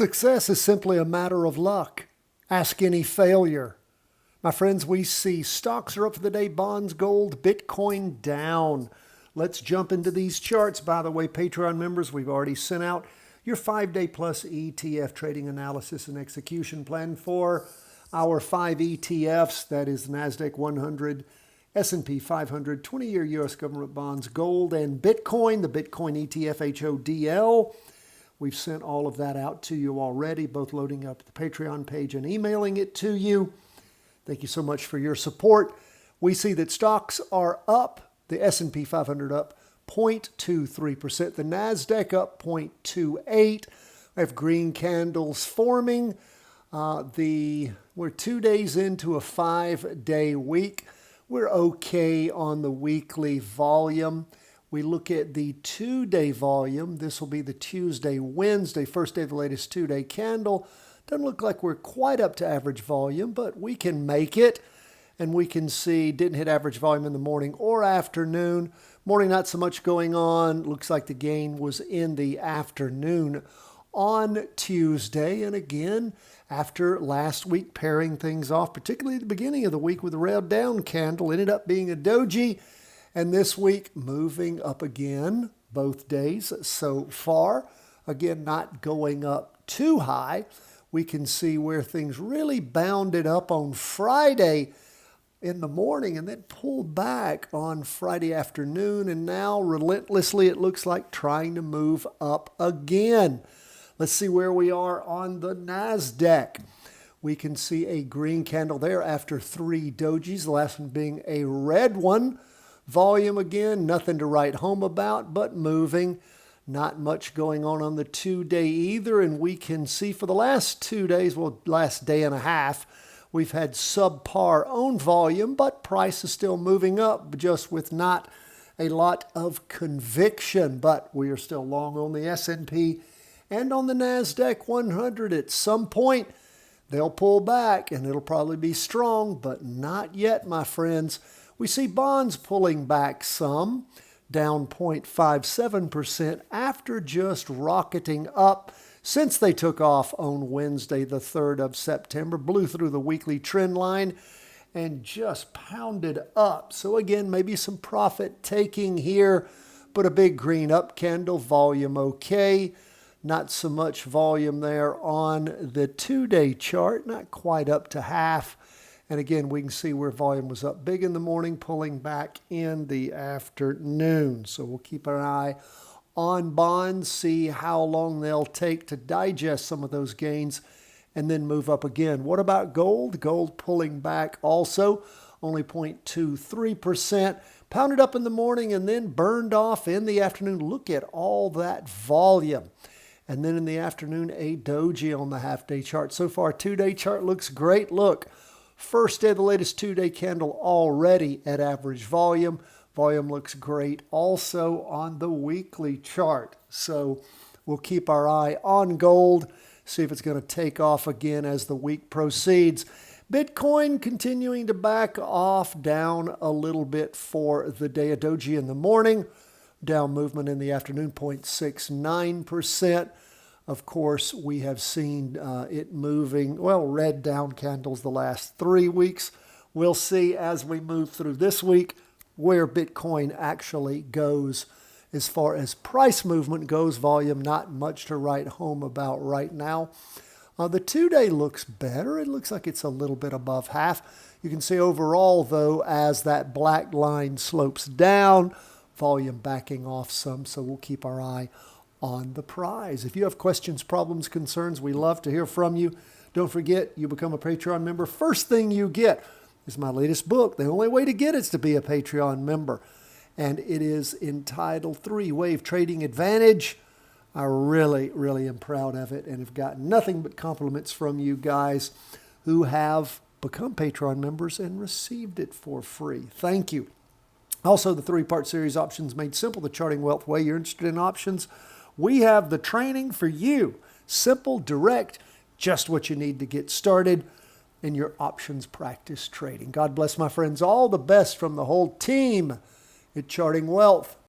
Success is simply a matter of luck. Ask any failure. My friends, we see stocks are up for the day, bonds, gold, Bitcoin down. Let's jump into these charts. By the way, Patreon members, we've already sent out your 5-day plus ETF trading analysis and execution plan for our 5 ETFs. That is NASDAQ 100, S&P 500, 20-year U.S. government bonds, gold, and Bitcoin, the Bitcoin ETF HODL. We've sent all of that out to you already, both loading up the Patreon page and emailing it to you. Thank you so much for your support. We see that stocks are up, the S&P 500 up 0.23%, the NASDAQ up 0.28%. We have green candles forming. We're 2 days into a 5-day week. We're okay on the weekly volume. We look at the 2-day volume. This will be the Tuesday, Wednesday, first day of the latest 2-day candle. Doesn't look like we're quite up to average volume, but we can make it. And we can see didn't hit average volume in the morning or afternoon. Morning, not so much going on. Looks like the gain was in the afternoon on Tuesday. And again, after last week pairing things off, particularly at the beginning of the week with a red down candle, ended up being a doji. And this week moving up again, both days so far. Again, not going up too high. We can see where things really bounded up on Friday in the morning and then pulled back on Friday afternoon. And now relentlessly, it looks like trying to move up again. Let's see where we are on the NASDAQ. We can see a green candle there after 3 dojis, the last one being a red one. Volume again, nothing to write home about, but moving. Not much going on the 2-day either. And we can see for the last 2 days, well, last day and a half, we've had subpar own volume, but price is still moving up, just with not a lot of conviction. But we are still long on the S&P and on the NASDAQ 100. At some point, they'll pull back, and it'll probably be strong, but not yet, my friends. We see bonds pulling back some, down 0.57% after just rocketing up since they took off on Wednesday, the 3rd of September, blew through the weekly trend line and just pounded up. So again, maybe some profit taking here, but a big green up candle, volume okay. Not so much volume there on the 2-day chart, not quite up to half. And again, we can see where volume was up big in the morning, pulling back in the afternoon. So we'll keep an eye on bonds, see how long they'll take to digest some of those gains and then move up again. What about gold? Gold pulling back also, only 0.23%. Pounded up in the morning and then burned off in the afternoon. Look at all that volume. And then in the afternoon, a doji on the half-day chart. So far, 2-day chart looks great. Look. First day of the latest 2-day candle already at average volume. Volume looks great also on the weekly chart. So we'll keep our eye on gold, see if it's going to take off again as the week proceeds. Bitcoin continuing to back off, down a little bit for the day. A doji in the morning, down movement in the afternoon, 0.69%. Of course, we have seen it moving, well, red down candles the last 3 weeks. We'll see as we move through this week where Bitcoin actually goes as far as price movement goes. Volume, not much to write home about right now. The 2-day looks better. It looks like it's a little bit above half. You can see overall, though, as that black line slopes down, volume backing off some, so we'll keep our eye on the prize. If you have questions, problems, concerns, we love to hear from you. Don't forget, you become a Patreon member. First thing you get is my latest book. The only way to get it is to be a Patreon member. And it is entitled 3-Wave Trading Advantage. I really, really am proud of it and have gotten nothing but compliments from you guys who have become Patreon members and received it for free. Thank you. Also, the 3-part series, Options Made Simple, the Charting Wealth Way. You're interested in options? We have the training for you. Simple, direct, just what you need to get started in your options practice trading. God bless, my friends. All the best from the whole team at Charting Wealth.